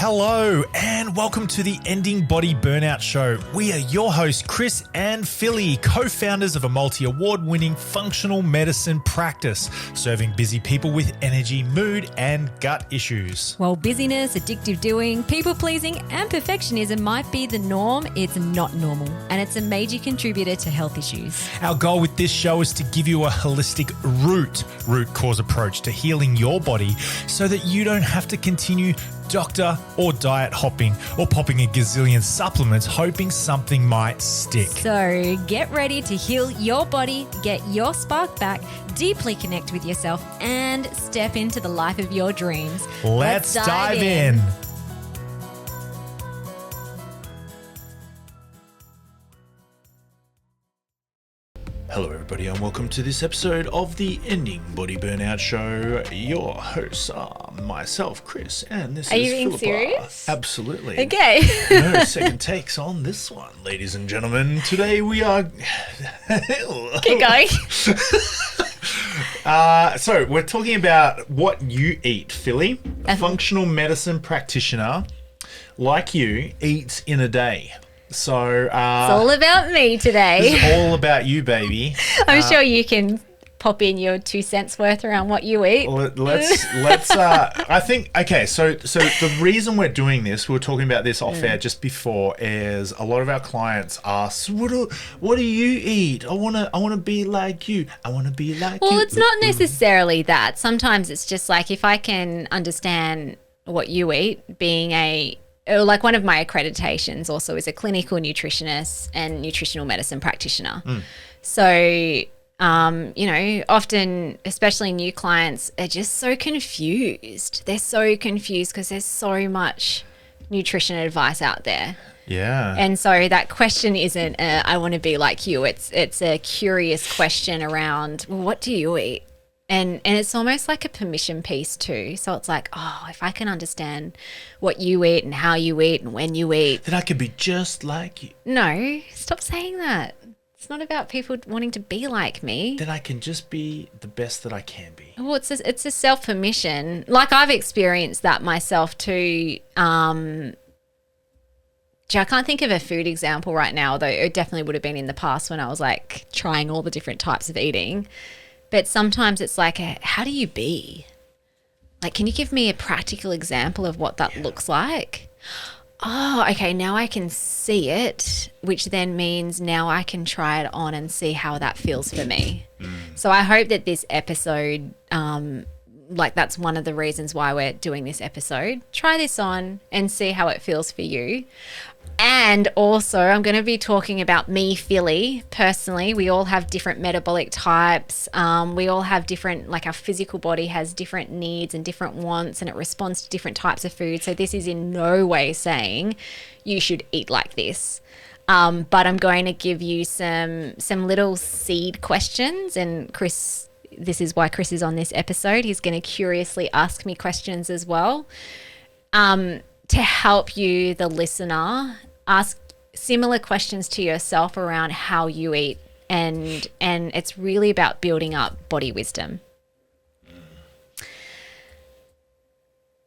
Hello and welcome to the Ending Body Burnout Show. We are your hosts, Chris and Philly, co-founders of a multi-award-winning functional medicine practice, serving busy people with energy, mood, and gut issues. While busyness, addictive doing, people-pleasing, and perfectionism might be the norm, it's not normal, and it's a major contributor to health issues. Our goal with this show is to give you a holistic root cause approach to healing your body so that you don't have to continue doctor or diet hopping or popping a gazillion supplements hoping something might stick. So get ready to heal your body, get your spark back, deeply connect with yourself, and step into the life of your dreams. Let's dive in. Hello everybody and welcome to this episode of the Ending Body Burnout Show. Your hosts are myself, Chris, and this is Are you being Philippa. serious? Absolutely. Okay. No second takes on this one, ladies and gentlemen. Today we are... Keep going. So we're talking about what you eat, Philly. A functional medicine practitioner like you eats in a day. So It's all about me today. This is all about you, baby. I'm sure you can pop in your 2 cents worth around what you eat. Let's I think, okay, so the reason we're doing this, we were talking about this off air just before, is a lot of our clients ask, what do you eat? I want to be like you. I want to be like you. Well, it's not necessarily that. Sometimes it's just like if I can understand what you eat, being like one of my accreditations also is a clinical nutritionist and nutritional medicine practitioner. So, often, especially new clients, are just so confused. They're so confused because there's so much nutrition advice out there. Yeah. And so that question isn't, I want to be like you. It's a curious question around, well, what do you eat? And it's almost like a permission piece too. So it's like, oh, if I can understand what you eat and how you eat and when you eat. Then I could be just like you. No, stop saying that. It's not about people wanting to be like me. Then I can just be the best that I can be. Well, it's a self-permission. Like I've experienced that myself too. I can't think of a food example right now, although it definitely would have been in the past when I was like trying all the different types of eating. But sometimes it's like, how do you be? Like, can you give me a practical example of what that looks like? Oh, okay, now I can see it, which then means now I can try it on and see how that feels for me. So I hope that this episode, that's one of the reasons why we're doing this episode. Try this on and see how it feels for you. And also, I'm going to be talking about me, Philly, personally. We all have different metabolic types. We all have different, like our physical body has different needs and different wants, and it responds to different types of food. So this is in no way saying you should eat like this. But I'm going to give you some little seed questions. And Chris, this is why Chris is on this episode. He's going to curiously ask me questions as well. To help you, the listener, ask similar questions to yourself around how you eat, and it's really about building up body wisdom.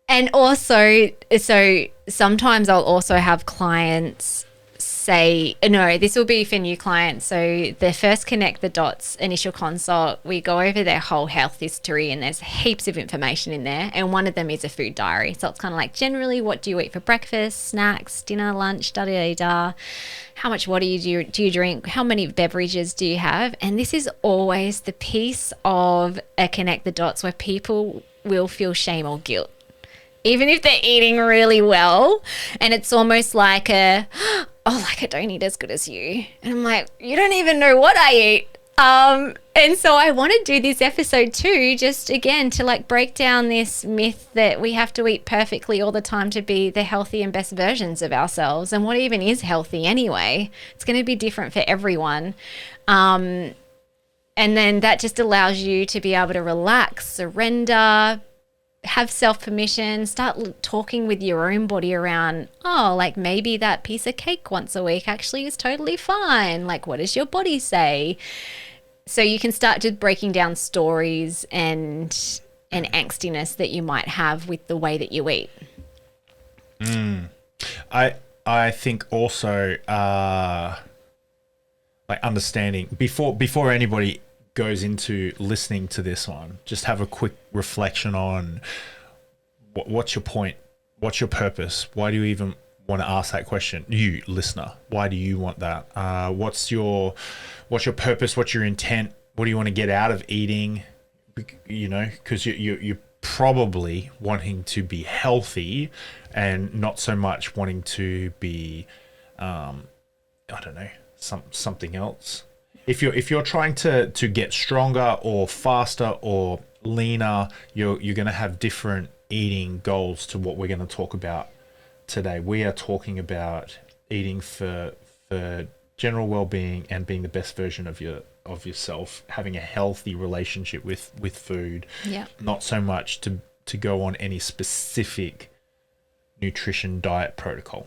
And also, so sometimes I'll also have clients say, no, this will be for new clients. So the first connect the dots initial consult, we go over their whole health history and there's heaps of information in there. And one of them is a food diary. So it's kind of like, generally, what do you eat for breakfast, snacks, dinner, lunch, da-da-da-da. How much water do you drink? How many beverages do you have? And this is always the piece of a connect the dots where people will feel shame or guilt, even if they're eating really well. And it's almost like I don't eat as good as you. And I'm like, you don't even know what I eat. And so I want to do this episode too, just again, to like break down this myth that we have to eat perfectly all the time to be the healthy and best versions of ourselves. And what even is healthy anyway? It's going to be different for everyone. And then that just allows you to be able to relax, surrender, have self-permission, start talking with your own body around, like maybe that piece of cake once a week actually is totally fine. Like, what does your body say? So you can start just breaking down stories and angstiness that you might have with the way that you eat. I think also like understanding before anybody goes into listening to this one, just have a quick reflection on what's your point, what's your purpose, why do you even want to ask that question, you listener, why do you want that, what's your purpose, what's your intent, what do you want to get out of eating, you know, because you're probably wanting to be healthy and not so much wanting to be I don't know, something else. If you're trying to get stronger or faster or leaner, you're going to have different eating goals to what we're going to talk about today. We are talking about eating for general well-being and being the best version of yourself, having a healthy relationship with food. Yeah. Not so much to go on any specific nutrition diet protocol.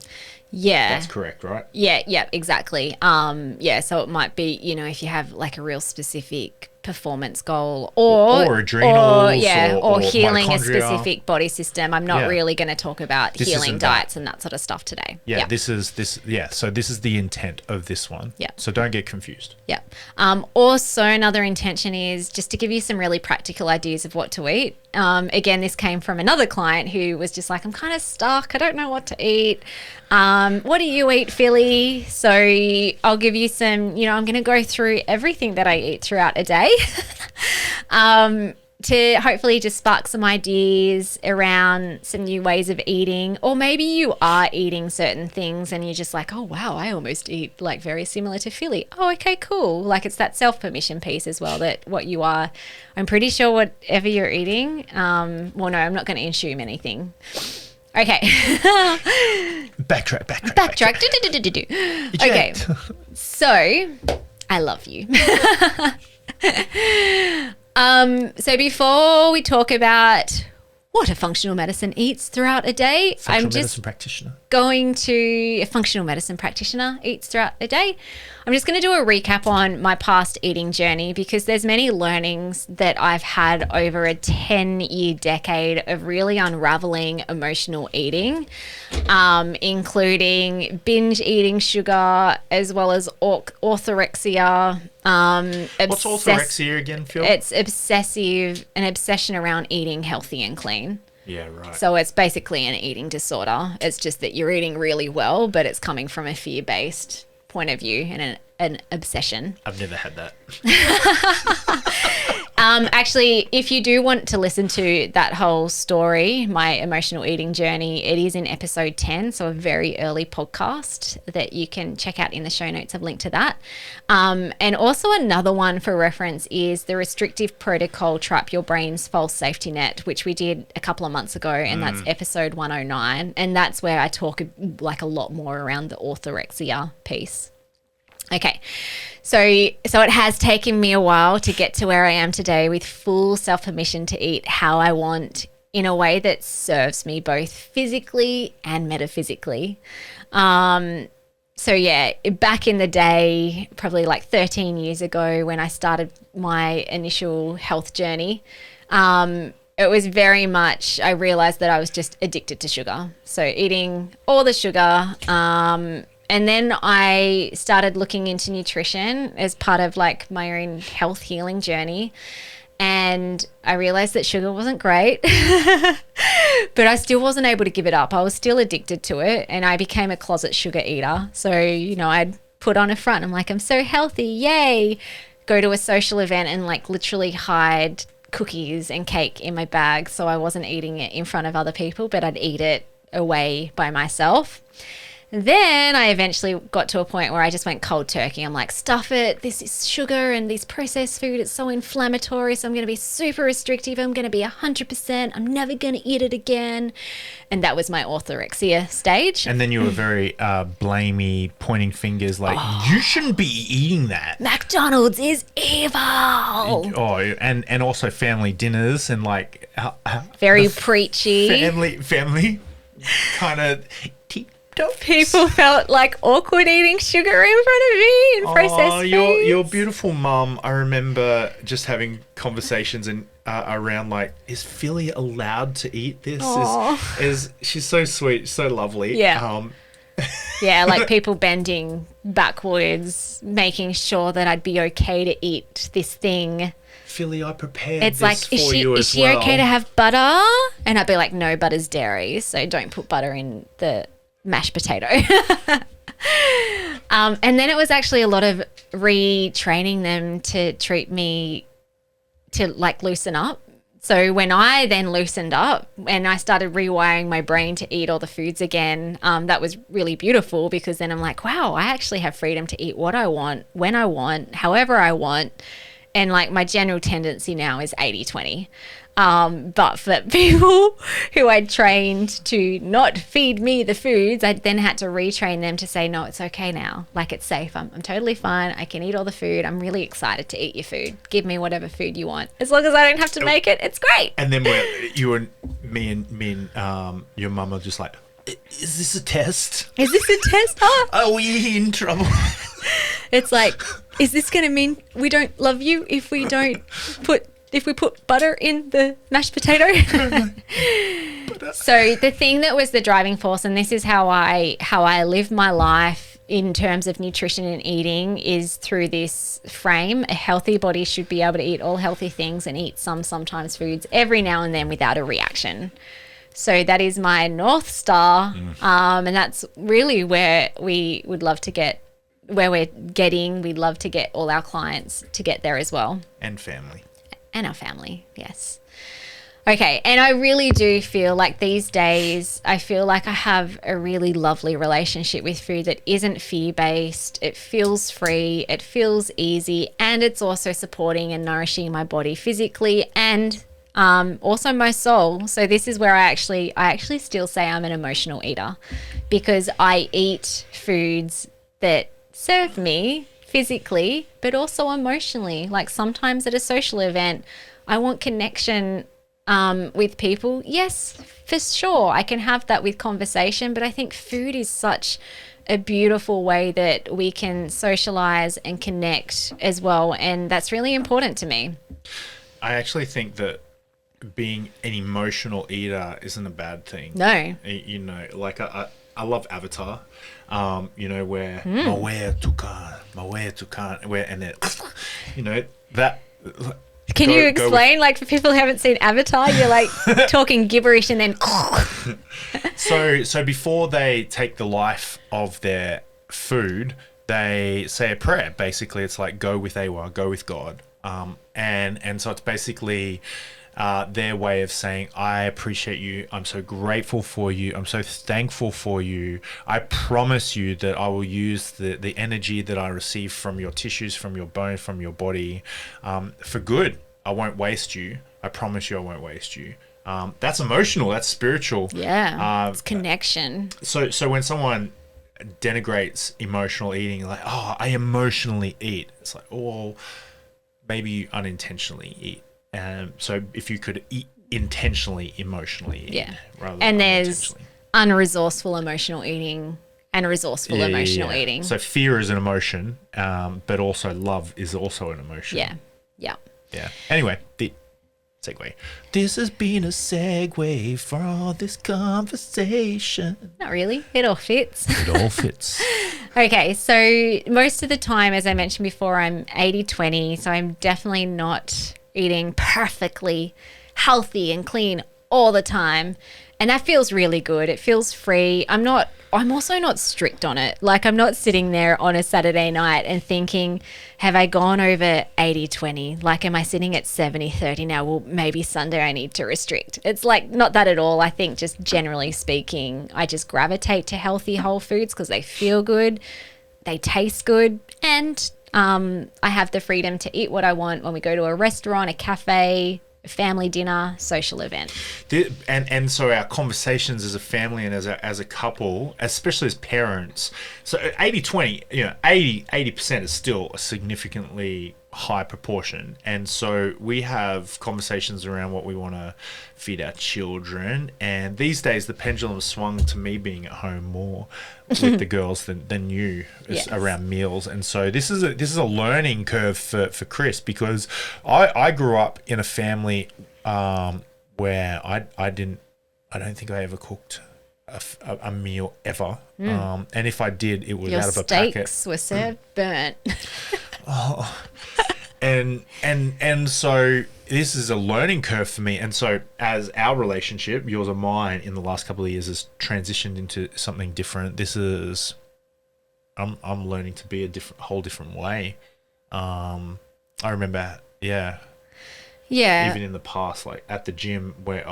Yeah. That's correct, right? Yeah, exactly. So it might be, you know, if you have like a real specific performance goal or adrenals or healing a mitochondria. specific body system. I'm not really going to talk about This healing isn't diets and that sort of stuff today. So this is the intent of this one. Yeah. So don't get confused. Yeah. Also, another intention is just to give you some really practical ideas of what to eat. Again, this came from another client who was just like, I'm kind of stuck. I don't know what to eat. What do you eat, Philly? So I'll give you some, you know, I'm going to go through everything that I eat throughout a day to hopefully just spark some ideas around some new ways of eating. Or maybe you are eating certain things and you're just like, oh, wow, I almost eat like very similar to Philly. Oh, okay, cool. Like it's that self-permission piece as well, that what you are, I'm pretty sure whatever you're eating, well, no, I'm not going to assume anything. Okay. Backtrack. Okay. So, I love you. So before we talk about what a functional medicine eats throughout a day, I'm just going to a functional medicine practitioner eats throughout a day. I'm just going to do a recap on my past eating journey because there's many learnings that I've had over a 10-year decade of really unraveling emotional eating, including binge eating sugar as well as orthorexia. What's orthorexia again, Phil? It's an obsession around eating healthy and clean. Yeah, right. So it's basically an eating disorder. It's just that you're eating really well, but it's coming from a fear-based point of view and an obsession. I've never had that. Actually, if you do want to listen to that whole story, my emotional eating journey, it is in episode 10, so a very early podcast that you can check out in the show notes. I've linked to that. And also another one for reference is the restrictive protocol Trap Your Brain's False Safety Net, which we did a couple of months ago, and that's episode 109. And that's where I talk like a lot more around the orthorexia piece. Okay, so it has taken me a while to get to where I am today with full self-permission to eat how I want in a way that serves me both physically and metaphysically. So yeah, back in the day, probably like 13 years ago when I started my initial health journey, it was very much, I realized that I was just addicted to sugar. So eating all the sugar, and then I started looking into nutrition as part of like my own health healing journey. And I realized that sugar wasn't great, but I still wasn't able to give it up. I was still addicted to it, and I became a closet sugar eater. So, you know, I'd put on a front. I'm like, I'm so healthy. Yay. Go to a social event and like literally hide cookies and cake in my bag. So I wasn't eating it in front of other people, but I'd eat it away by myself. Then I eventually got to a point where I just went cold turkey. I'm like, stuff it. This is sugar and this processed food. It's so inflammatory. So I'm going to be super restrictive. I'm going to be 100%. I'm never going to eat it again. And that was my orthorexia stage. And then you were very blamey, pointing fingers like, you shouldn't be eating that. McDonald's is evil. Oh, and also family dinners and like. Very preachy. Family kind of. People felt like awkward eating sugar in front of me and processed foods. Your beautiful mum, I remember just having conversations and around like, is Philly allowed to eat this? Is she's so sweet, so lovely. Yeah. Yeah, like people bending backwards, making sure that I'd be okay to eat this thing. Philly, I prepared it's this like, for you as well. Is she okay to have butter? And I'd be like, no, butter's dairy, so don't put butter in the mashed potato. And then it was actually a lot of retraining them to treat me to like loosen up. So when I then loosened up and I started rewiring my brain to eat all the foods again, that was really beautiful, because then I'm like, wow, I actually have freedom to eat what I want, when I want, however I want. And like my general tendency now is 80-20. But for people who I'd trained to not feed me the foods, I then had to retrain them to say, no, it's okay now. Like, it's safe. I'm totally fine. I can eat all the food. I'm really excited to eat your food. Give me whatever food you want. As long as I don't have to make it, it's great. And then me and your mum are just like, is this a test? Is this a test? Huh? Are we in trouble? It's like, is this going to mean we don't love you if we put butter in the mashed potato? So the thing that was the driving force, and this is how I live my life in terms of nutrition and eating, is through this frame. A healthy body should be able to eat all healthy things and eat sometimes foods every now and then without a reaction. So that is my North Star. And that's really where we would love to get, we'd love to get all our clients to get there as well. And family. And our family, yes. Okay, and I really do feel like these days, I feel like I have a really lovely relationship with food that isn't fear-based. It feels free, it feels easy, and it's also supporting and nourishing my body physically and also my soul. So this is where I actually still say I'm an emotional eater, because I eat foods that serve me physically, but also emotionally. Like sometimes at a social event, I want connection with people. Yes, for sure, I can have that with conversation, but I think food is such a beautiful way that we can socialize and connect as well, and that's really important to me. I actually think that being an emotional eater isn't a bad thing. No. You know, like I love Avatar, you know, where Mawea Tukan, where, and it, you know, that. Can you explain, like, for people who haven't seen Avatar, you're like talking gibberish and then. So before they take the life of their food, they say a prayer. Basically, it's like go with Awa, go with God, and so it's basically their way of saying, I appreciate you. I'm so grateful for you. I'm so thankful for you. I promise you that I will use the energy that I receive from your tissues, from your bone, from your body, for good. I won't waste you. I promise you I won't waste you. That's emotional. That's spiritual. Yeah. It's connection. So when someone denigrates emotional eating, like, oh, I emotionally eat. It's like, oh, maybe you unintentionally eat. So if you could eat intentionally, emotionally eat. Yeah. Rather and than there's unresourceful emotional eating and resourceful emotional eating. So fear is an emotion, but also love is also an emotion. Yeah. Yeah. Yeah. Anyway, the segue. This has been a segue for all this conversation. Not really. It all fits. It all fits. Okay. So most of the time, as I mentioned before, I'm 80-20. So I'm definitely not eating perfectly healthy and clean all the time. And that feels really good. It feels free. I'm also not strict on it. Like, I'm not sitting there on a Saturday night and thinking, have I gone over 80-20? Like, am I sitting at 70-30 now? Well, maybe Sunday I need to restrict. It's like, not that at all. I think just generally speaking, I just gravitate to healthy whole foods because they feel good, they taste good, and I have the freedom to eat what I want when we go to a restaurant, a cafe, a family dinner, social event. And so our conversations as a family and as a couple, especially as parents, so 80-20, you know, 80% is still a significantly high proportion. And so we have conversations around what we want to feed our children. And these days, the pendulum swung to me being at home more with the girls than you around meals. And so this is a learning curve for Chris, because I grew up in a family where I don't think I ever cooked a meal ever. And if I did, it was out of a packet. Your steaks were served burnt. And so this is a learning curve for me. And so as our relationship, yours and mine, in the last couple of years has transitioned into something different, this is I'm learning to be a whole different way. I remember, yeah. Even in the past, like at the gym, where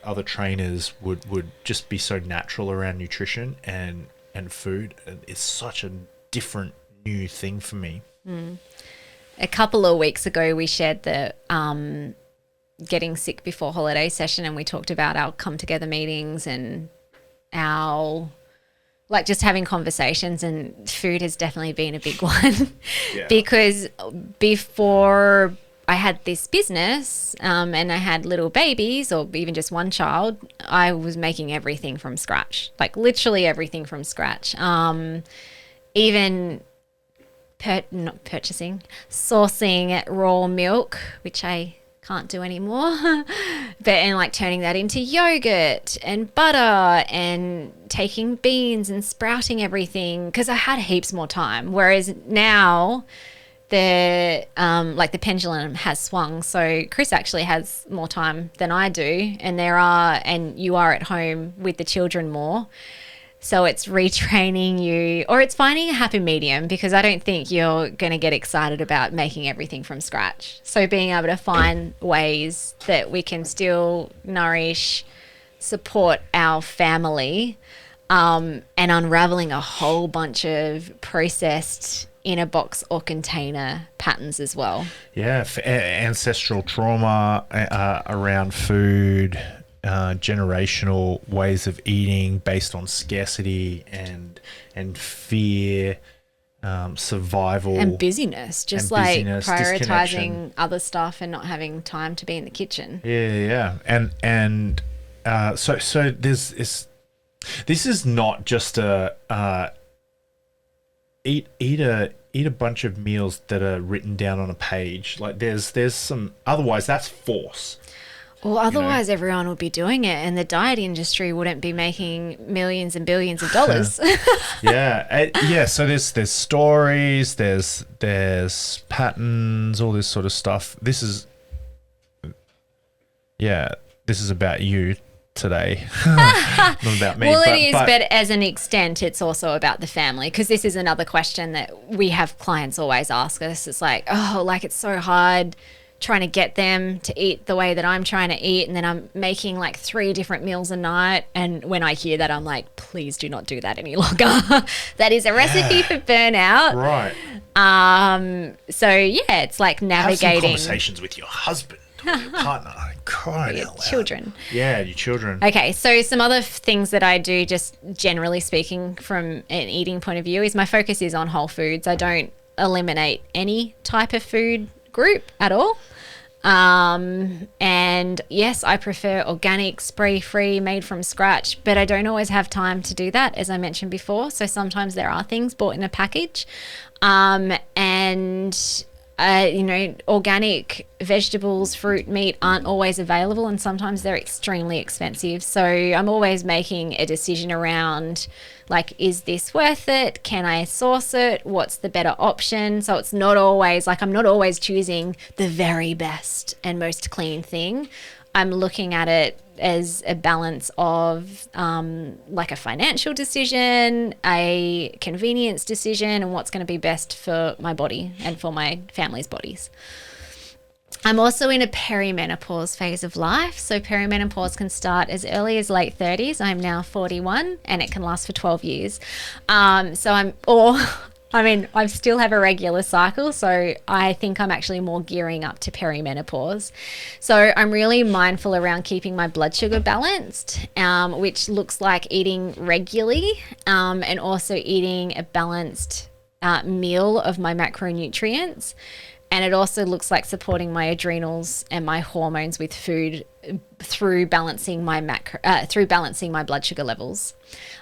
other trainers would just be so natural around nutrition and food. And it's such a different new thing for me. A couple of weeks ago, we shared the getting sick before holiday session, and we talked about our come together meetings and our just having conversations, and food has definitely been a big one. Because before I had this business and I had little babies, or even just one child, I was making everything from scratch, like literally everything from scratch. Even not purchasing, sourcing raw milk, which I can't do anymore, and turning that into yogurt and butter, and taking beans and sprouting everything, because I had heaps more time. Whereas now the pendulum has swung. So Chris actually has more time than I do, and you are at home with the children more. So it's retraining you, or it's finding a happy medium, because I don't think you're going to get excited about making everything from scratch. So being able to find ways that we can still nourish, support our family, and unraveling a whole bunch of processed in a box or container patterns as well. Yeah, ancestral trauma around food, generational ways of eating based on scarcity and fear, survival. And business, prioritizing other stuff and not having time to be in the kitchen. Yeah. And so this is not just eat a bunch of meals that are written down on a page. Like there's some, otherwise that's force. Well, otherwise everyone would be doing it, and the diet industry wouldn't be making millions and billions of dollars. So there's stories, there's patterns, all this sort of stuff. This is about you today, not about me. Well, but as an extent, it's also about the family, because this is another question that we have clients always ask us. It's like, it's so hard trying to get them to eat the way that I'm trying to eat, and then I'm making 3 different meals a night. And when I hear that, I'm like, please do not do that any longer. That is a recipe for burnout. Right. So it's like navigating. Have some conversations with your husband or your partner. Your children. Yeah, your children. Okay, so some other things that I do, just generally speaking from an eating point of view, is my focus is on whole foods. I don't eliminate any type of food group at all. And yes, I prefer organic, spray-free, made from scratch, but I don't always have time to do that, as I mentioned before. So sometimes there are things bought in a package. Organic vegetables, fruit, meat aren't always available, and sometimes they're extremely expensive. So I'm always making a decision around, is this worth it? Can I source it? What's the better option? So it's not always I'm not always choosing the very best and most clean thing. I'm looking at it as a balance of a financial decision, a convenience decision, and what's going to be best for my body and for my family's bodies. I'm also in a perimenopause phase of life. So perimenopause can start as early as late 30s. I'm now 41, and it can last for 12 years. I still have a regular cycle, so I think I'm actually more gearing up to perimenopause. So I'm really mindful around keeping my blood sugar balanced, which looks like eating regularly, and also eating a balanced meal of my macronutrients. And it also looks like supporting my adrenals and my hormones with food through balancing my blood sugar levels.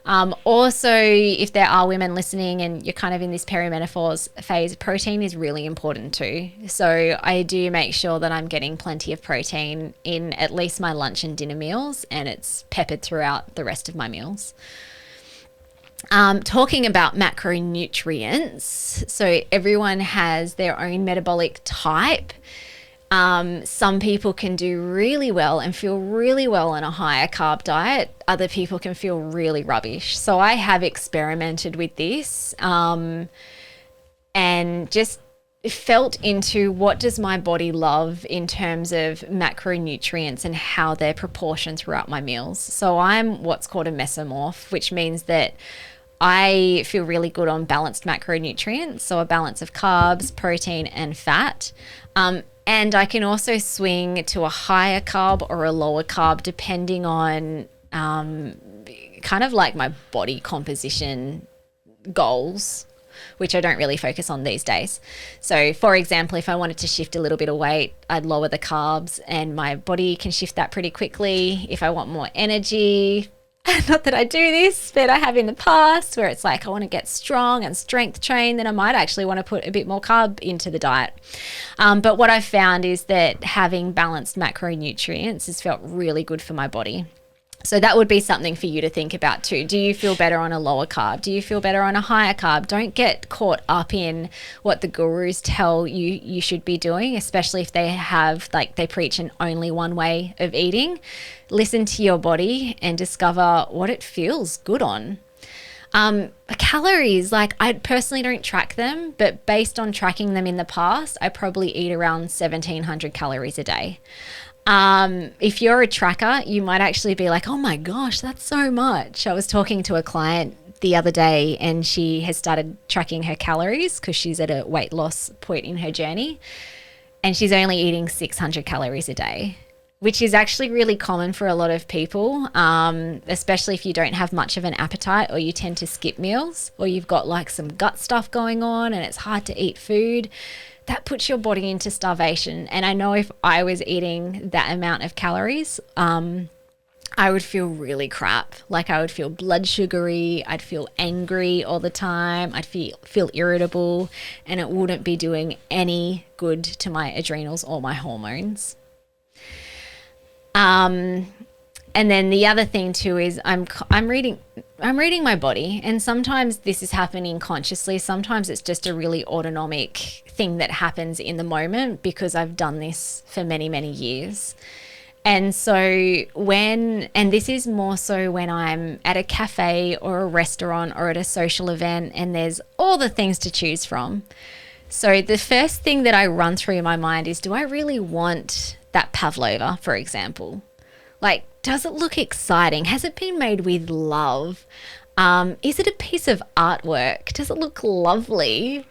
Also, if there are women listening and you're kind of in this perimenopause phase, protein is really important too. So I do make sure that I'm getting plenty of protein in at least my lunch and dinner meals, and it's peppered throughout the rest of my meals. Talking about macronutrients, so everyone has their own metabolic type. Some people can do really well and feel really well on a higher carb diet. Other people can feel really rubbish. So I have experimented with this and just felt into what does my body love in terms of macronutrients and how they're proportioned throughout my meals. So I'm what's called a mesomorph, which means that I feel really good on balanced macronutrients, so a balance of carbs, protein, and fat. And I can also swing to a higher carb or a lower carb depending on kind of like my body composition goals, which I don't really focus on these days. So for example, if I wanted to shift a little bit of weight, I'd lower the carbs and my body can shift that pretty quickly. If I want more energy, not that I do this, but I have in the past where it's like I want to get strong and strength train, then I might actually want to put a bit more carb into the diet. But what I've found is that having balanced macronutrients has felt really good for my body. So that would be something for you to think about too. Do you feel better on a lower carb? Do you feel better on a higher carb? Don't get caught up in what the gurus tell you should be doing, especially if they preach an only one way of eating. Listen to your body and discover what it feels good on. Calories, like I personally don't track them, but based on tracking them in the past, I probably eat around 1,700 calories a day. If you're a tracker, you might actually be like, oh my gosh, that's so much. I was talking to a client the other day and she has started tracking her calories because she's at a weight loss point in her journey and she's only eating 600 calories a day, which is actually really common for a lot of people, especially if you don't have much of an appetite or you tend to skip meals or you've got like some gut stuff going on and it's hard to eat food. That puts your body into starvation. And I know if I was eating that amount of calories, I would feel really crap. Like I would feel blood sugary. I'd feel angry all the time. I'd feel irritable, and it wouldn't be doing any good to my adrenals or my hormones. And then the other thing too is I'm reading my body, and sometimes this is happening consciously. Sometimes it's just a really autonomic thing that happens in the moment because I've done this for many, many years. And so and this is more so when I'm at a cafe or a restaurant or at a social event and there's all the things to choose from. So the first thing that I run through my mind is, do I really want that pavlova, for example? Like, does it look exciting? Has it been made with love? Is it a piece of artwork? Does it look lovely?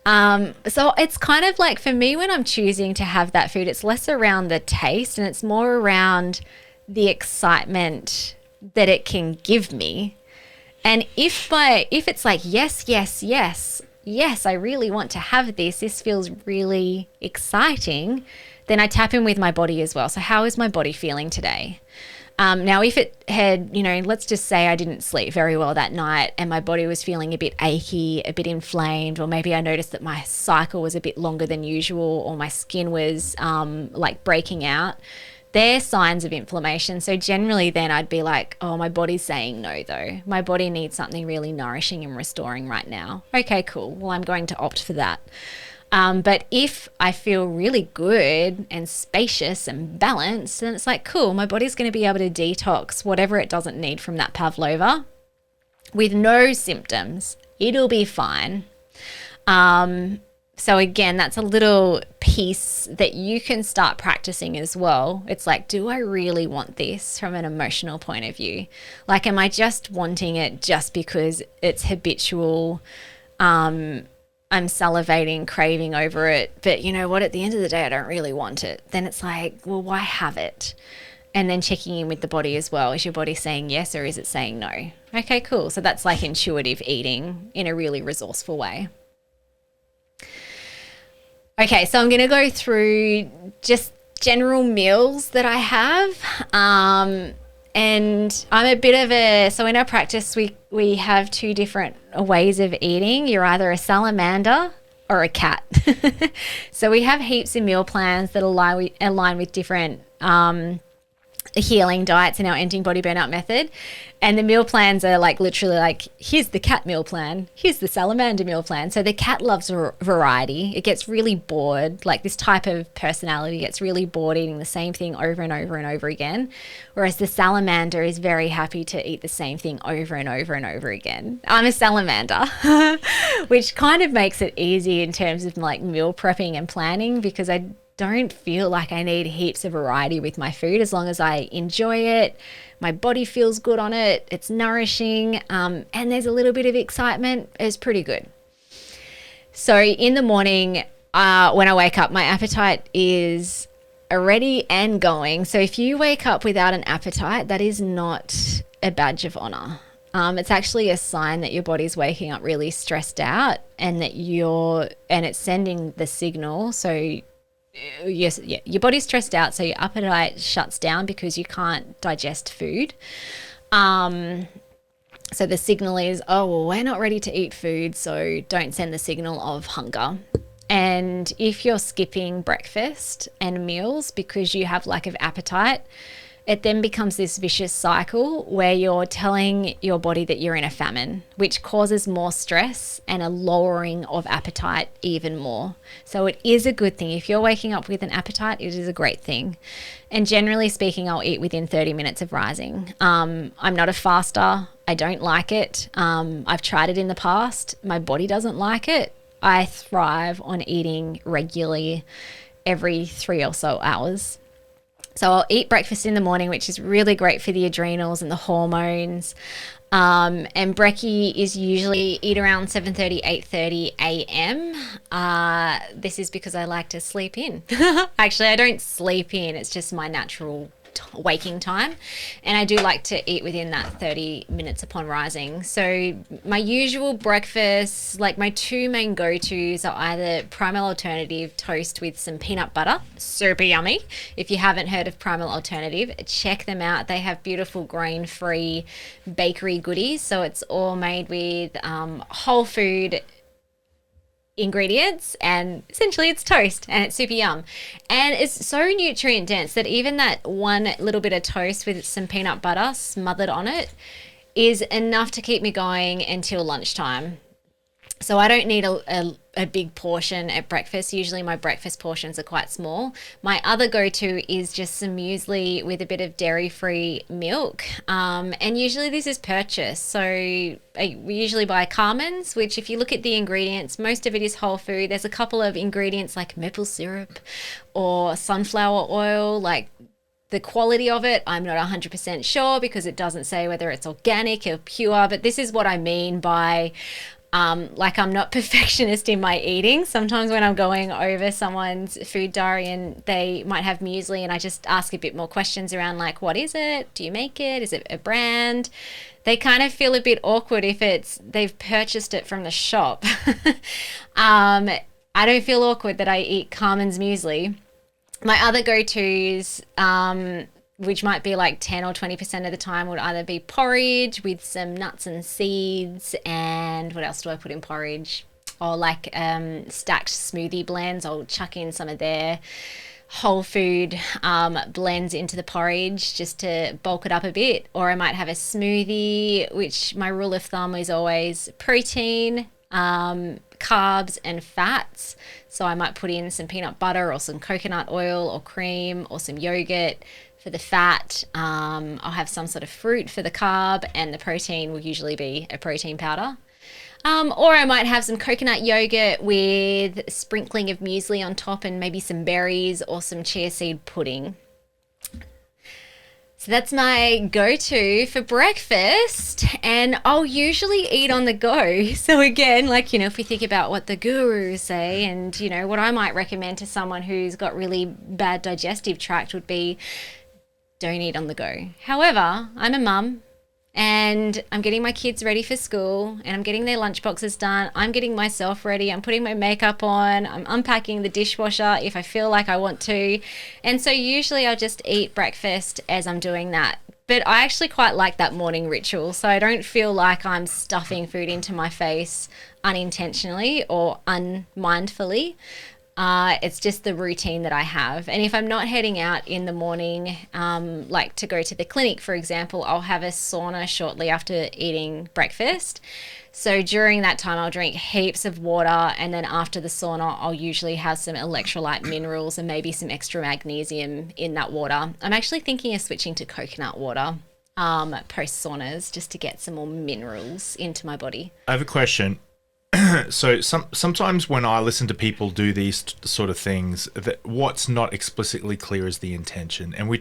So it's kind of like, for me, when I'm choosing to have that food, it's less around the taste and it's more around the excitement that it can give me. And if it's like, yes, I really want to have this. This feels really exciting. Then I tap in with my body as well. So how is my body feeling today? Now, if it had, let's just say I didn't sleep very well that night and my body was feeling a bit achy, a bit inflamed, or maybe I noticed that my cycle was a bit longer than usual or my skin was like breaking out, they're signs of inflammation. So generally then I'd be like, oh, my body's saying no though. My body needs something really nourishing and restoring right now. Okay, cool. Well, I'm going to opt for that. But if I feel really good and spacious and balanced, then it's like, cool, my body's going to be able to detox whatever it doesn't need from that pavlova with no symptoms. It'll be fine. So again, that's a little piece that you can start practicing as well. It's like, do I really want this from an emotional point of view? Like, am I just wanting it just because it's habitual? I'm salivating, craving over it, but you know what, at the end of the day, I don't really want it. Then it's like, well, why have it? And then checking in with the body as well. Is your body saying yes or is it saying no? Okay, cool. So that's like intuitive eating in a really resourceful way. Okay, so I'm going to go through just general meals that I have. And I'm a bit of so in our practice, we have two different ways of eating. You're either a salamander or a cat. So we have heaps of meal plans that align with different healing diets in our ending body burnout method. And the meal plans are like literally like, here's the cat meal plan, here's the salamander meal plan. So the cat loves variety. It gets really bored. Like this type of personality gets really bored eating the same thing over and over and over again. Whereas the salamander is very happy to eat the same thing over and over and over again. I'm a salamander, which kind of makes it easy in terms of like meal prepping and planning, because I don't feel like I need heaps of variety with my food as long as I enjoy it. My body feels good on it. It's nourishing. And there's a little bit of excitement. It's pretty good. So in the morning, when I wake up, my appetite is ready and going. So if you wake up without an appetite, that is not a badge of honor. It's actually a sign that your body's waking up really stressed out, and that it's sending the signal. So yes, yeah, your body's stressed out, so your appetite shuts down because you can't digest food. So the signal is, oh, well, we're not ready to eat food, so don't send the signal of hunger. And if you're skipping breakfast and meals because you have lack of appetite, it then becomes this vicious cycle where you're telling your body that you're in a famine, which causes more stress and a lowering of appetite even more. So it is a good thing. If you're waking up with an appetite, it is a great thing. And generally speaking, I'll eat within 30 minutes of rising. I'm not a faster. I don't like it. I've tried it in the past. My body doesn't like it. I thrive on eating regularly every 3 or so hours. So I'll eat breakfast in the morning, which is really great for the adrenals and the hormones. And brekkie is usually eat around 7:30, 8:30 a.m. This is because I like to sleep in. Actually, I don't sleep in. It's just my natural waking time. And I do like to eat within that 30 minutes upon rising. So my usual breakfast, like my two main go-tos are either Primal Alternative toast with some peanut butter, super yummy. If you haven't heard of Primal Alternative, check them out. They have beautiful grain-free bakery goodies. So it's all made with whole food ingredients, and essentially it's toast, and it's super yum, and it's so nutrient dense that even that one little bit of toast with some peanut butter smothered on it is enough to keep me going until lunchtime. So I don't need a big portion at breakfast. Usually my breakfast portions are quite small. My other go-to is just some muesli with a bit of dairy-free milk. And usually this is purchased. So we usually buy Carmen's, which if you look at the ingredients, most of it is whole food. There's a couple of ingredients like maple syrup or sunflower oil, like the quality of it, I'm not 100% sure because it doesn't say whether it's organic or pure, but this is what I mean by like I'm not perfectionist in my eating. Sometimes when I'm going over someone's food diary and they might have muesli and I just ask a bit more questions around like, what is it? Do you make it? Is it a brand? They kind of feel a bit awkward if they've purchased it from the shop. I don't feel awkward that I eat Carmen's muesli. My other go-tos, which might be like 10 or 20% of the time, would either be porridge with some nuts and seeds, and what else do I put in porridge? Or like stacked smoothie blends. I'll chuck in some of their whole food blends into the porridge just to bulk it up a bit. Or I might have a smoothie, which my rule of thumb is always protein, carbs and fats. So I might put in some peanut butter or some coconut oil or cream or some yogurt for the fat. I'll have some sort of fruit for the carb, and the protein will usually be a protein powder. Or I might have some coconut yogurt with a sprinkling of muesli on top and maybe some berries or some chia seed pudding. So that's my go-to for breakfast, and I'll usually eat on the go. So again, like, if we think about what the gurus say and, what I might recommend to someone who's got really bad digestive tract would be don't eat on the go. However, I'm a mum. and I'm getting my kids ready for school, and I'm getting their lunchboxes done. I'm getting myself ready. I'm putting my makeup on. I'm unpacking the dishwasher if I feel like I want to. And so usually I'll just eat breakfast as I'm doing that. But I actually quite like that morning ritual. So I don't feel like I'm stuffing food into my face unintentionally or unmindfully. It's just the routine that I have. And if I'm not heading out in the morning, like to go to the clinic, for example, I'll have a sauna shortly after eating breakfast. So during that time, I'll drink heaps of water. And then after the sauna, I'll usually have some electrolyte minerals and maybe some extra magnesium in that water. I'm actually thinking of switching to coconut water post saunas just to get some more minerals into my body. I have a question. So sometimes when I listen to people do these sort of things, that what's not explicitly clear is the intention. And we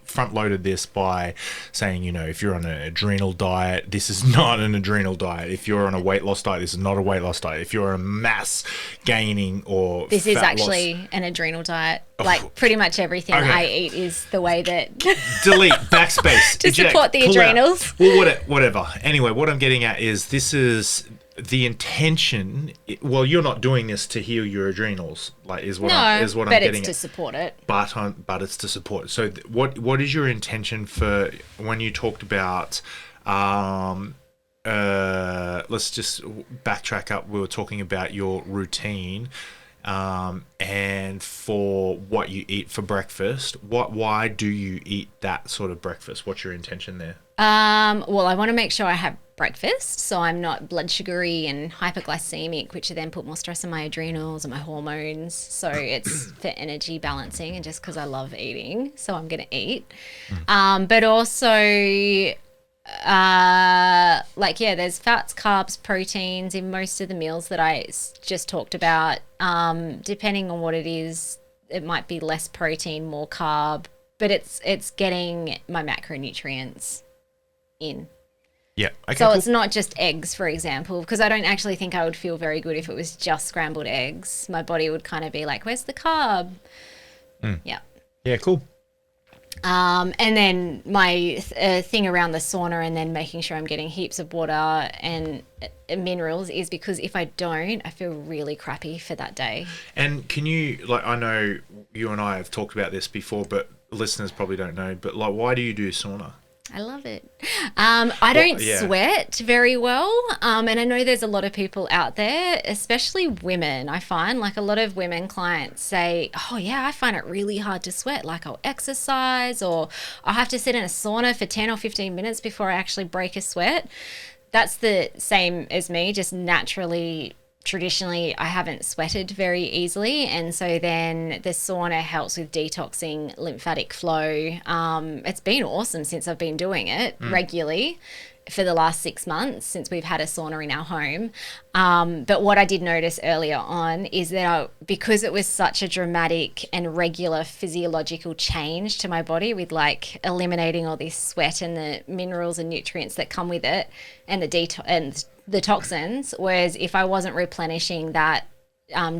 front loaded this by saying, if you're on an adrenal diet, this is not an adrenal diet. If you're on a weight loss diet, this is not a weight loss diet. If you're on a mass gaining or this fat is actually loss, an adrenal diet. Like pretty much everything I eat is the way that delete, backspace, to eject, support the adrenals. Well, whatever. Anyway, what I'm getting at is this is the intention. Well, you're not doing this to heal your adrenals, is what I'm getting at. But it's to support it. But it's to support it. So what is your intention for when you talked about? Let's just backtrack up. We were talking about your routine. And for what you eat for breakfast, why do you eat that sort of breakfast? What's your intention there? Well, I want to make sure I have breakfast so I'm not blood sugary and hyperglycemic, which then put more stress on my adrenals and my hormones. So it's for energy balancing and just because I love eating, so I'm going to eat. But also there's fats, carbs, proteins in most of the meals that I just talked about. Depending on what it is, it might be less protein, more carb, but it's getting my macronutrients in. Yeah. Okay, so it's not just eggs, for example, because I don't actually think I would feel very good if it was just scrambled eggs. My body would kind of be like, where's the carb? Yeah. Yeah, cool. And then my thing around the sauna and then making sure I'm getting heaps of water and minerals is because if I don't, I feel really crappy for that day. And can you, I know you and I have talked about this before, but listeners probably don't know, but why do you do sauna? I love it. I don't sweat very well. And I know there's a lot of people out there, especially women. I find a lot of women clients say, oh yeah, I find it really hard to sweat. I'll exercise or I'll have to sit in a sauna for 10 or 15 minutes before I actually break a sweat. That's the same as me, just naturally. Traditionally, I haven't sweated very easily, and so then the sauna helps with detoxing lymphatic flow. It's been awesome since I've been doing it regularly for the last 6 months since we've had a sauna in our home. But what I did notice earlier on is that because it was such a dramatic and regular physiological change to my body with eliminating all this sweat and the minerals and nutrients that come with it and the toxins, whereas if I wasn't replenishing that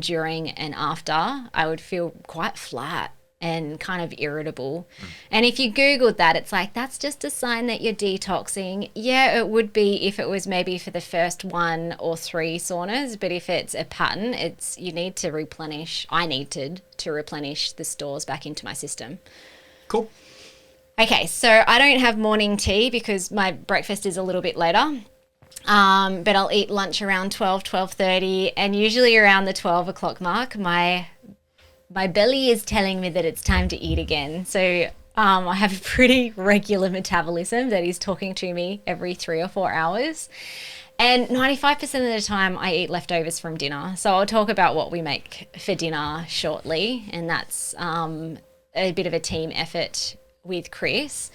during and after, I would feel quite flat and kind of irritable. And if you Googled that, it's that's just a sign that you're detoxing. Yeah, it would be if it was maybe for the first 1 or 3 saunas, but if it's a pattern, you need to replenish. I needed to replenish the stores back into my system. Cool. Okay, so I don't have morning tea because my breakfast is a little bit later. But I'll eat lunch around 12:30, and usually around the 12 o'clock mark, my belly is telling me that it's time to eat again. So I have a pretty regular metabolism that is talking to me every 3 or 4 hours. And 95% of the time I eat leftovers from dinner. So I'll talk about what we make for dinner shortly, and that's a bit of a team effort with Chris.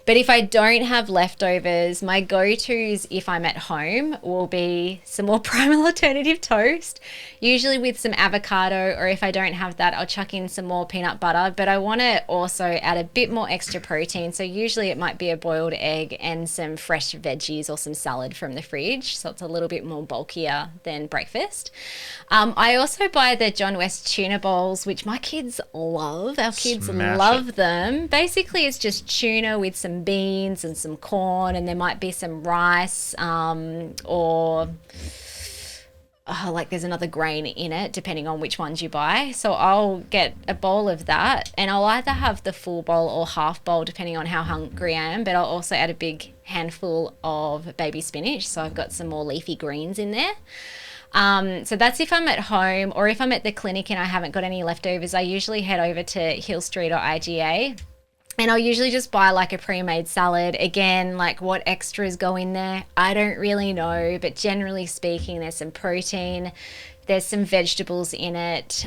But if I don't have leftovers, my go-tos if I'm at home will be some more primal alternative toast, usually with some avocado, or if I don't have that, I'll chuck in some more peanut butter. But I want to also add a bit more extra protein. So usually it might be a boiled egg and some fresh veggies or some salad from the fridge. So it's a little bit more bulkier than breakfast. I also buy the John West tuna bowls, which my kids love. Our kids love them. Basically, it's just tuna with some some beans and some corn, and there might be some rice, or like there's another grain in it, depending on which ones you buy. So I'll get a bowl of that, and I'll either have the full bowl or half bowl, depending on how hungry I am. But I'll also add a big handful of baby spinach, so I've got some more leafy greens in there. So that's if I'm at home, or if I'm at the clinic and I haven't got any leftovers, I usually head over to Hill Street or IGA. And I'll usually just buy like a pre-made salad. Again, like what extras go in there, I don't really know. But generally speaking, there's some protein, there's some vegetables in it.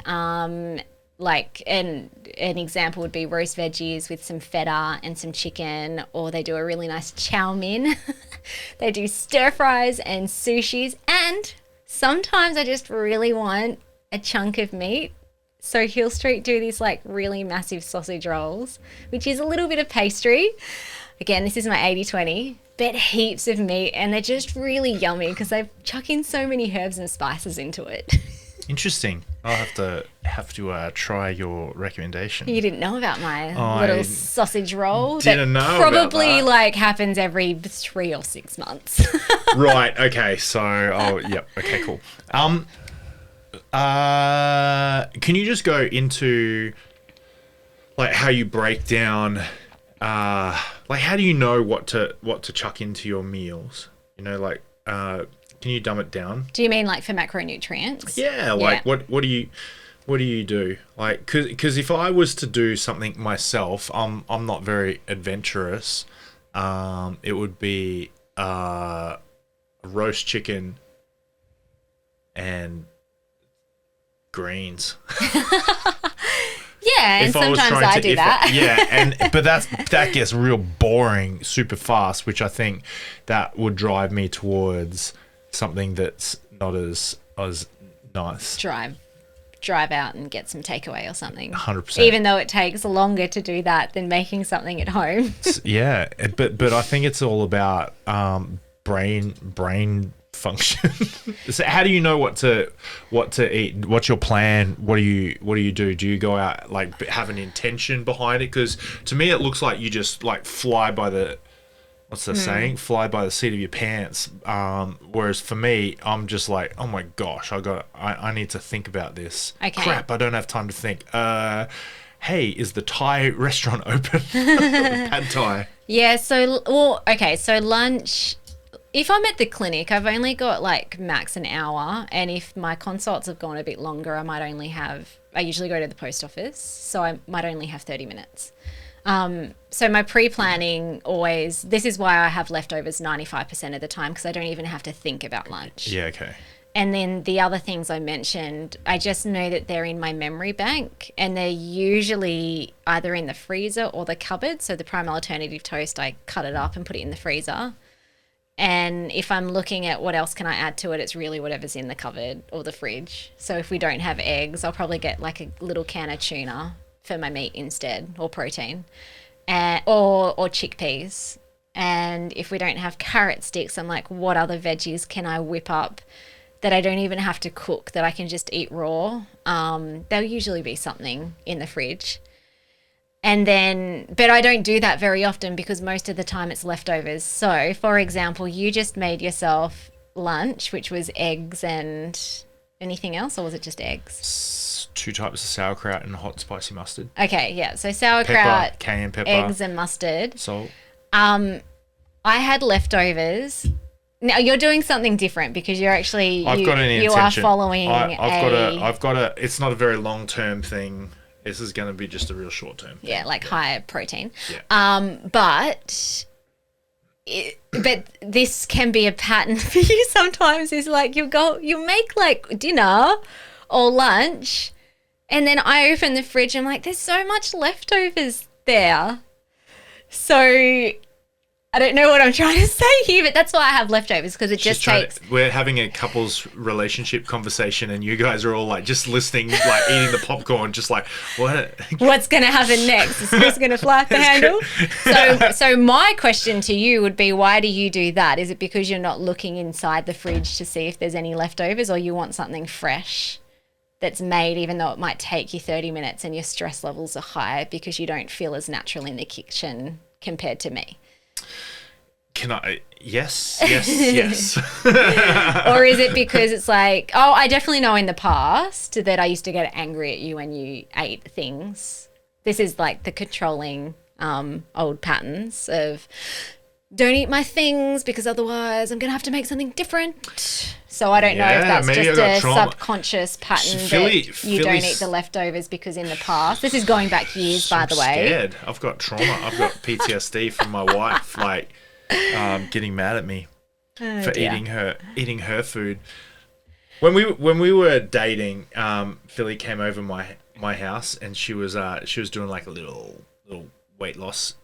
Like an example would be roast veggies with some feta and some chicken, or they do a really nice chow mein. They do stir fries and sushis. And sometimes I just really want a chunk of meat. So Hill Street do these like really massive sausage rolls, which is a little bit of pastry. Again, this is my 80-20, but heaps of meat, and they're just really yummy because they chuck in so many herbs and spices into it. Interesting. I'll have to try your recommendation. You didn't know about my little sausage roll? Didn't know probably about that. Like happens every 3 or 6 months. Right. Okay. So, yep. Okay. Cool. Can you just go into like how you break down, like how do you know what to chuck into your meals? You know, like, can you dumb it down? Do you mean like for macronutrients? Yeah. Like what do you do? Like, cause if I was to do something myself, I'm not very adventurous. It would be, roast chicken and greens. Yeah, and sometimes I do that. Yeah, but that gets real boring super fast, which I think that would drive me towards something that's not as nice. Drive out and get some takeaway or something. 100%. Even though it takes longer to do that than making something at home. Yeah, but I think it's all about brain function. So how do you know what to eat? What's your plan? What do you do? Do you go out, like, have an intention behind it? Because to me it looks like you just like fly by the saying, fly by the seat of your pants, whereas for me I'm just like, oh my gosh, I need to think about this. Okay. Crap, I don't have time to think. Hey, is the Thai restaurant open? Pad Thai. Yeah, so lunch, if I'm at the clinic, I've only got like max an hour, and if my consults have gone a bit longer, I usually go to the post office, so I might only have 30 minutes. So my pre-planning always, this is why I have leftovers 95% of the time, because I don't even have to think about lunch. Yeah, okay. And then the other things I mentioned, I just know that they're in my memory bank, and they're usually either in the freezer or the cupboard. So the Primal Alternative toast, I cut it up and put it in the freezer. And if I'm looking at what else can I add to it, it's really whatever's in the cupboard or the fridge. So if we don't have eggs, I'll probably get like a little can of tuna for my meat instead, or protein, or chickpeas. And if we don't have carrot sticks, I'm like, what other veggies can I whip up that I don't even have to cook, that I can just eat raw? There'll usually be something in the fridge. And then, but I don't do that very often because most of the time it's leftovers. So, for example, you just made yourself lunch, which was eggs and anything else, or was it just eggs? 2 types of sauerkraut and hot spicy mustard. Okay, yeah. So sauerkraut, cayenne pepper, eggs and mustard. Salt. I had leftovers. Now you're doing something different because you're actually I've got an you intention. are following I've got a. It's not a very long term thing. This is going to be just a real short term. Yeah, like higher protein. Yeah. But this can be a pattern for you sometimes. Is like you make like dinner or lunch, and then I open the fridge. I'm like, there's so much leftovers there. So I don't know what I'm trying to say here, but that's why I have leftovers, because it just takes... We're having a couples relationship conversation and you guys are all like just listening, like eating the popcorn, just like, what? What's going to happen next? Is Chris going to fly off the handle? So my question to you would be, why do you do that? Is it because you're not looking inside the fridge to see if there's any leftovers, or you want something fresh that's made, even though it might take you 30 minutes and your stress levels are high because you don't feel as natural in the kitchen compared to me? Can I? Yes, yes. Or is it because it's like, oh, I definitely know in the past that I used to get angry at you when you ate things. This is like the controlling old patterns of don't eat my things because otherwise I'm going to have to make something different. So I don't know if that's just a subconscious pattern that you don't eat the leftovers because in the past, this is going back years, by the way. I'm scared. I've got trauma. I've got PTSD from my wife, like getting mad at me for eating her food. When we were dating, Philly came over my house and she was doing like a little weight loss.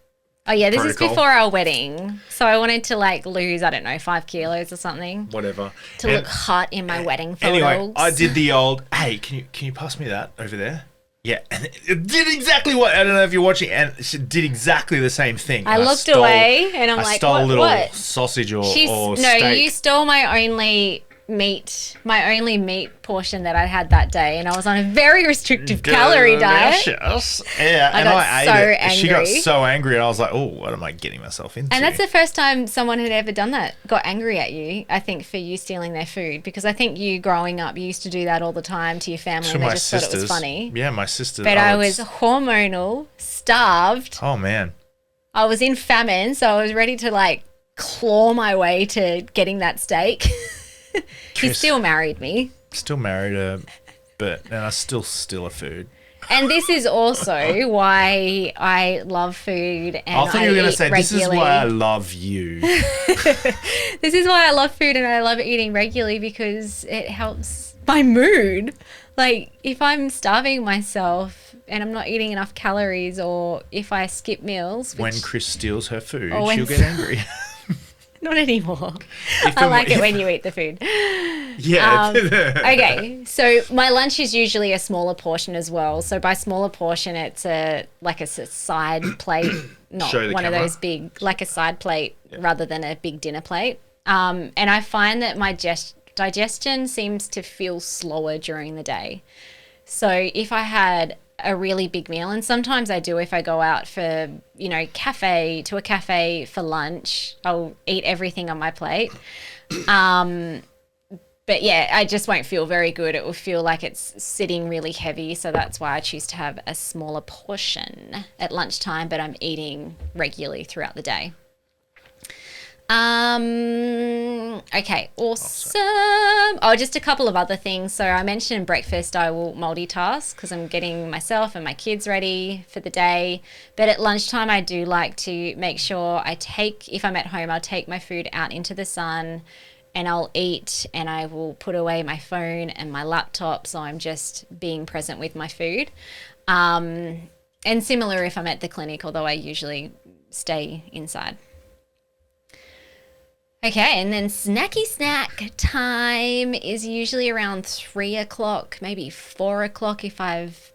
Oh yeah, this protocol. is before our wedding. So I wanted to like lose, I don't know, 5 kilos or something. Whatever. To look hot in my wedding photos. Anyway, I did the old, hey, can you pass me that over there? Yeah, and it did exactly what, I don't know if you're watching, and she did exactly the same thing. I looked away and I stole a little sausage or no, steak. You stole my only meat portion that I had that day, and I was on a very restrictive calorie diet. Yeah, I ate it. Angry. She got so angry, and I was like, "Oh, what am I getting myself into?" And that's the first time someone had ever done that, got angry at you, I think, for you stealing their food. Because I think you growing up, you used to do that all the time to your family, and they just thought it was funny. Yeah, my sisters. But I was hormonal, starved. Oh man. I was in famine, so I was ready to like claw my way to getting that steak. He still married me. Still married her, and I still steal her food. And this is also why I love food and I thought you were going to say, regularly. this is why I love you. This is why I love food and I love eating regularly because it helps my mood. Like if I'm starving myself and I'm not eating enough calories, or if I skip meals. When Chris steals her food, she'll get angry. Not anymore. I like it when you eat the food. Yeah. Okay, so my lunch is usually a smaller portion as well. So by smaller portion, it's a side plate, not one of those big, like a side plate rather than a big dinner plate. And I find that my digestion seems to feel slower during the day. So if I had a really big meal, and sometimes I do if I go out for, a cafe for lunch, I'll eat everything on my plate. But yeah, I just won't feel very good. It will feel like it's sitting really heavy. So that's why I choose to have a smaller portion at lunchtime, but I'm eating regularly throughout the day. Okay, awesome. Oh, just a couple of other things. So I mentioned breakfast, I will multitask because I'm getting myself and my kids ready for the day. But at lunchtime, I do like to make sure if I'm at home, I'll take my food out into the sun and I'll eat, and I will put away my phone and my laptop. So I'm just being present with my food. And similar if I'm at the clinic, although I usually stay inside. Okay, and then snacky snack time is usually around 3 o'clock, maybe 4 o'clock if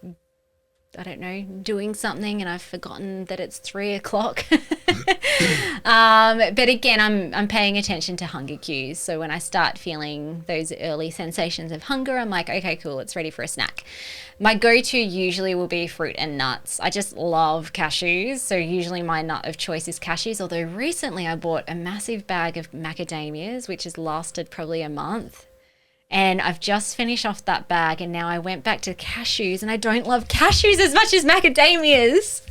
doing something and I've forgotten that it's 3 o'clock. But again, I'm paying attention to hunger cues. So when I start feeling those early sensations of hunger, I'm like, okay, cool, it's ready for a snack. My go-to usually will be fruit and nuts. I just love cashews. So usually my nut of choice is cashews. Although recently I bought a massive bag of macadamias, which has lasted probably a month. And I've just finished off that bag, and now I went back to cashews, and I don't love cashews as much as macadamias.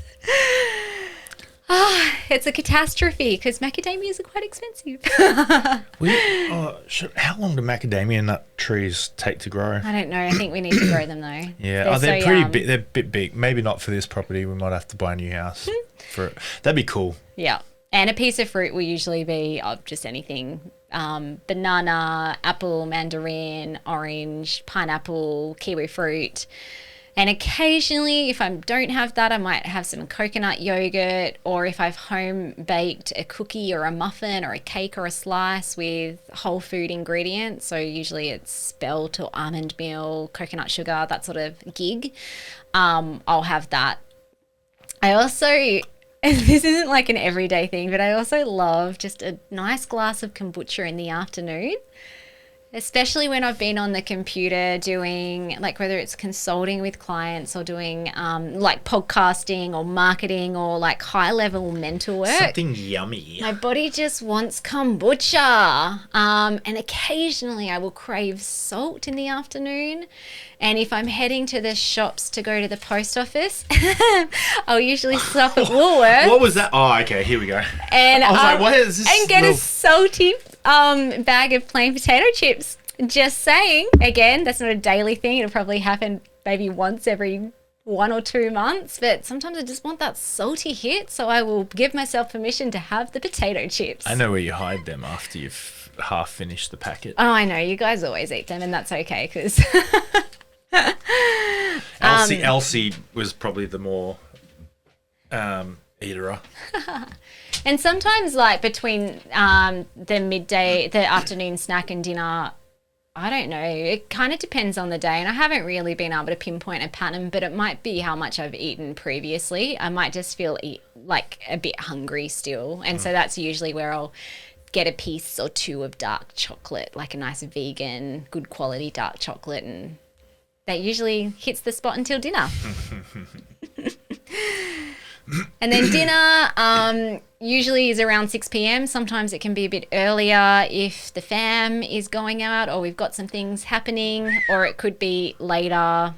It's a catastrophe because macadamias are quite expensive. How long do macadamia nut trees take to grow? I don't know. I think we need to grow them though. Yeah, they're pretty big. They're a bit big. Maybe not for this property. We might have to buy a new house for it. That'd be cool. Yeah, and a piece of fruit will usually be just anything. Banana, apple, mandarin, orange, pineapple, kiwi fruit. And occasionally, if I don't have that, I might have some coconut yogurt, or if I've home baked a cookie or a muffin or a cake or a slice with whole food ingredients. So usually it's spelt or almond meal, coconut sugar, that sort of gig. I'll have that. I also, and this isn't like an everyday thing, but I also love just a nice glass of kombucha in the afternoon. Especially when I've been on the computer doing, like, whether it's consulting with clients or doing like podcasting or marketing or like high level mental work. Something yummy. My body just wants kombucha. And occasionally I will crave salt in the afternoon. And if I'm heading to the shops to go to the post office, I'll usually stop at Woolworths. What was that? Oh, okay, here we go. And I was like, what is this? And get a salty bag of plain potato chips. Just saying. Again, that's not a daily thing. It'll probably happen maybe once every 1 or 2 months. But sometimes I just want that salty hit, so I will give myself permission to have the potato chips. I know where you hide them after you've half finished the packet. Oh, I know. You guys always eat them, and that's okay because... Elsie was probably the more eater. And sometimes, like, between the afternoon snack and dinner, I don't know. It kind of depends on the day. And I haven't really been able to pinpoint a pattern, but it might be how much I've eaten previously. I might just feel like a bit hungry still. And so that's usually where I'll get a piece or two of dark chocolate, like a nice vegan, good quality dark chocolate. And that usually hits the spot until dinner. And then dinner usually is around 6 p.m. Sometimes it can be a bit earlier if the fam is going out or we've got some things happening, or it could be later.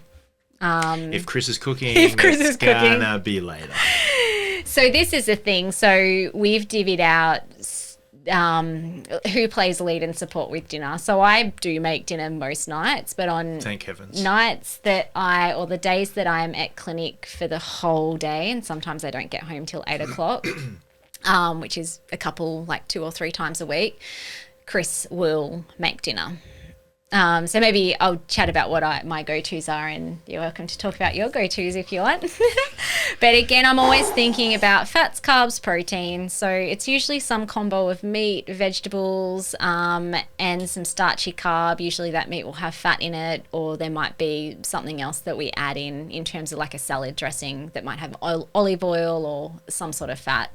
If Chris is cooking, it's gonna be later. So this is the thing. So we've divvied out who plays lead and support with dinner. So I do make dinner most nights, but on thank heavens nights that or the days that I'm at clinic for the whole day, and sometimes I don't get home till 8 o'clock, which is a couple, like 2 or 3 times a week, Chris will make dinner. So maybe I'll chat about what my go-tos are, and you're welcome to talk about your go-tos if you want. But again, I'm always thinking about fats, carbs, protein. So it's usually some combo of meat, vegetables, and some starchy carb. Usually that meat will have fat in it, or there might be something else that we add in terms of like a salad dressing that might have olive oil or some sort of fat.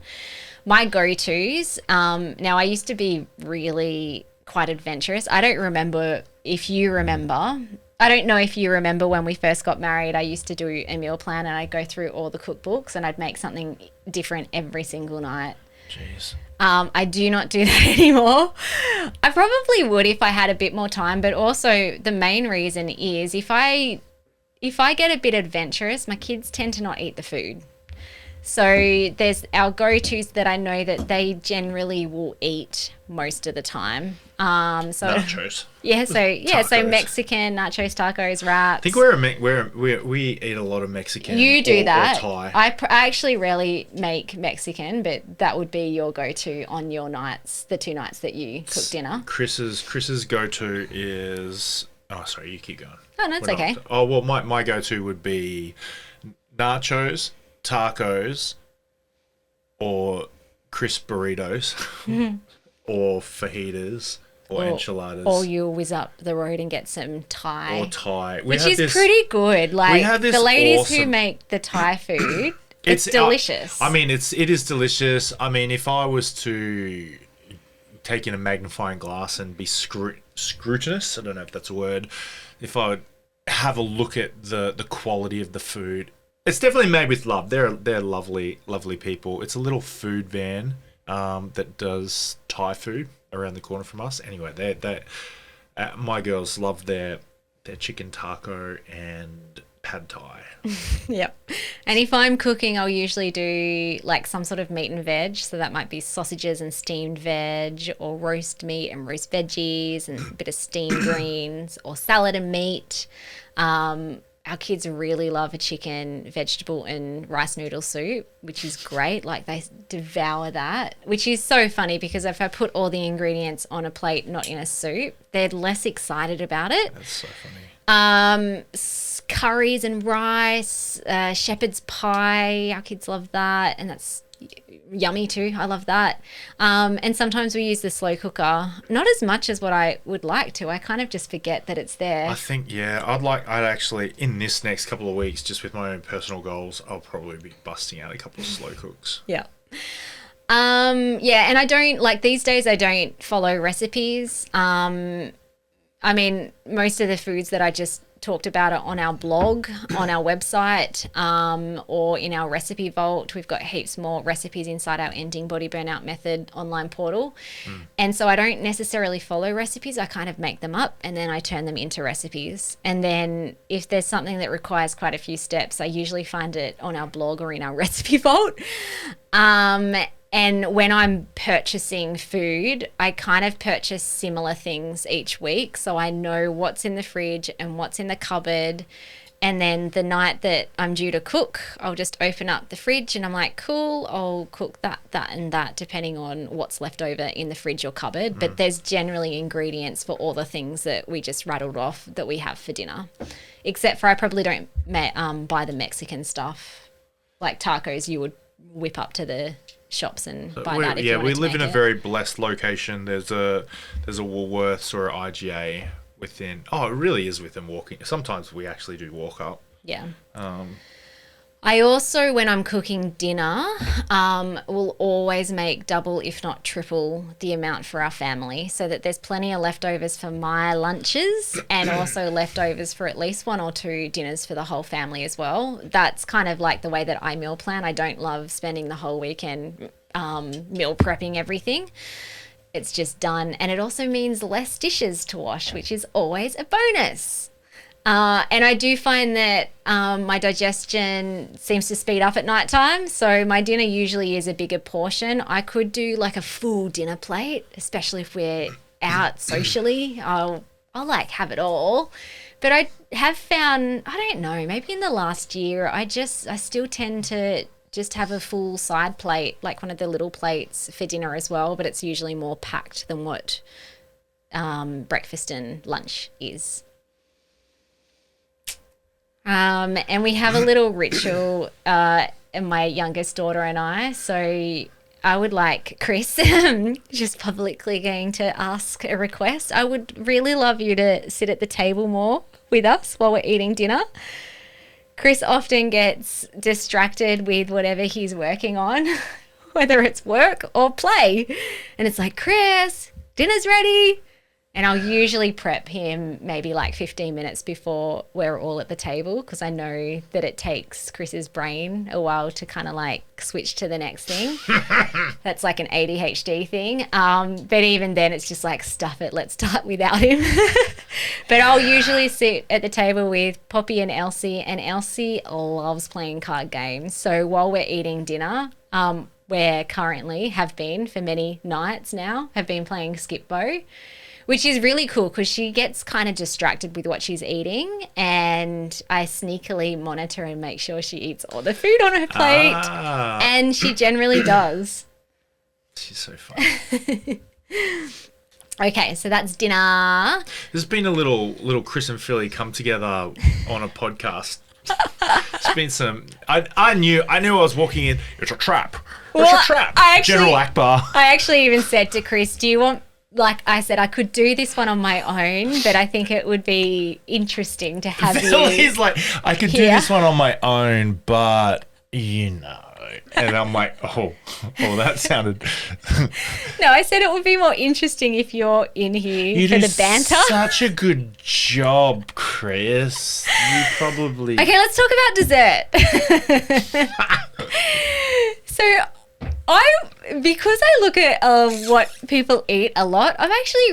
My go-tos, now I used to be really quite adventurous. I don't remember if you remember. I don't know if you remember when we first got married, I used to do a meal plan and I'd go through all the cookbooks and I'd make something different every single night. Jeez. I do not do that anymore. I probably would if I had a bit more time, but also the main reason is if I get a bit adventurous, my kids tend to not eat the food. So there's our go-tos that I know that they generally will eat most of the time. Nachos. Yeah, so Mexican nachos, tacos, wraps. I think we eat a lot of Mexican. You do that. Or Thai. I actually rarely make Mexican, but that would be your go-to on your nights, the 2 nights that you cook dinner. Chris's go-to is. Oh, sorry, you keep going. Oh no, it's okay. Oh well, my go-to would be nachos, tacos, or crisp burritos, or fajitas, or enchiladas. Or you'll whiz up the road and get some Thai. Or Thai. Which is pretty good. Like, the ladies who awesome... make the Thai food, it's delicious. It is delicious. I mean, if I was to take in a magnifying glass and be scrutinous, I don't know if that's a word, if I would have a look at the quality of the food, it's definitely made with love. They're lovely, lovely people. It's a little food van that does Thai food around the corner from us. Anyway, they my girls love their chicken taco and pad Thai. Yep. And if I'm cooking, I'll usually do like some sort of meat and veg. So that might be sausages and steamed veg, or roast meat and roast veggies and a bit of steamed greens, or salad and meat. Our kids really love a chicken, vegetable and rice noodle soup, which is great. Like, they devour that, which is so funny because if I put all the ingredients on a plate, not in a soup, they're less excited about it. That's so funny. Curries and rice, shepherd's pie. Our kids love that, and that's yummy too. I love that. And sometimes we use the slow cooker, not as much as what I would like to. I kind of just forget that it's there. I think, yeah, I'd actually, in this next couple of weeks, just with my own personal goals, I'll probably be busting out a couple of slow cooks. Yeah. Yeah, and I don't, like, these days I don't follow recipes. I mean, most of the foods that I just talked about are on our blog, on our website, or in our recipe vault. We've got heaps more recipes inside our Ending Body Burnout Method online portal. And so I don't necessarily follow recipes. I kind of make them up and then I turn them into recipes. And then if there's something that requires quite a few steps, I usually find it on our blog or in our recipe vault. And when I'm purchasing food, I kind of purchase similar things each week. So I know what's in the fridge and what's in the cupboard. And then the night that I'm due to cook, I'll just open up the fridge and I'm like, cool, I'll cook that, and that, depending on what's left over in the fridge or cupboard. But there's generally ingredients for all the things that we just rattled off that we have for dinner. Except for I probably don't buy the Mexican stuff. Like tacos, you would whip up to the shops and find out if you wanted we to live in make a it. very blessed location. There's a Woolworths or an IGA within. Oh, it really is within walking. Sometimes we actually do walk up. Yeah. I also, when I'm cooking dinner, will always make double, if not triple, the amount for our family so that there's plenty of leftovers for my lunches and also leftovers for at least 1 or 2 dinners for the whole family as well. That's kind of like the way that I meal plan. I don't love spending the whole weekend meal prepping everything. It's just done. And it also means less dishes to wash, which is always a bonus. And I do find that my digestion seems to speed up at night time. So my dinner usually is a bigger portion. I could do like a full dinner plate, especially if we're out socially. I'll like have it all. But I have found, I don't know, maybe in the last year, I still tend to just have a full side plate, like one of the little plates for dinner as well. But it's usually more packed than what breakfast and lunch is. And we have a little ritual, my youngest daughter and I. So I would like, Chris, just publicly going to ask a request. I would really love you to sit at the table more with us while we're eating dinner. Chris often gets distracted with whatever he's working on, whether it's work or play. And it's like, Chris, dinner's ready. And I'll usually prep him maybe like 15 minutes before we're all at the table because I know that it takes Chris's brain a while to kind of like switch to the next thing. That's like an ADHD thing. But even then it's just like, stuff it, let's start without him. But I'll usually sit at the table with Poppy and Elsie loves playing card games. So while we're eating dinner, we're currently, have been for many nights now, have been playing Skip-Bo, which is really cool because she gets kind of distracted with what she's eating and I sneakily monitor and make sure she eats all the food on her plate. And she generally does. She's so funny. Okay, so that's dinner. There's been a little Chris and Philly come together on a podcast. It's been some. I knew I was walking in. It's a trap. It's a trap. General Akbar. I actually even said to Chris, "Do you want?" Like I said, I could do this one on my own, but I think it would be interesting to have Philly's like, I could do this one on my own, but you know. And I'm like, oh, that sounded. No, I said it would be more interesting if you're in here for the banter. Such a good job, Chris. You probably. Okay, let's talk about dessert. So, because I look at what people eat a lot, I'm actually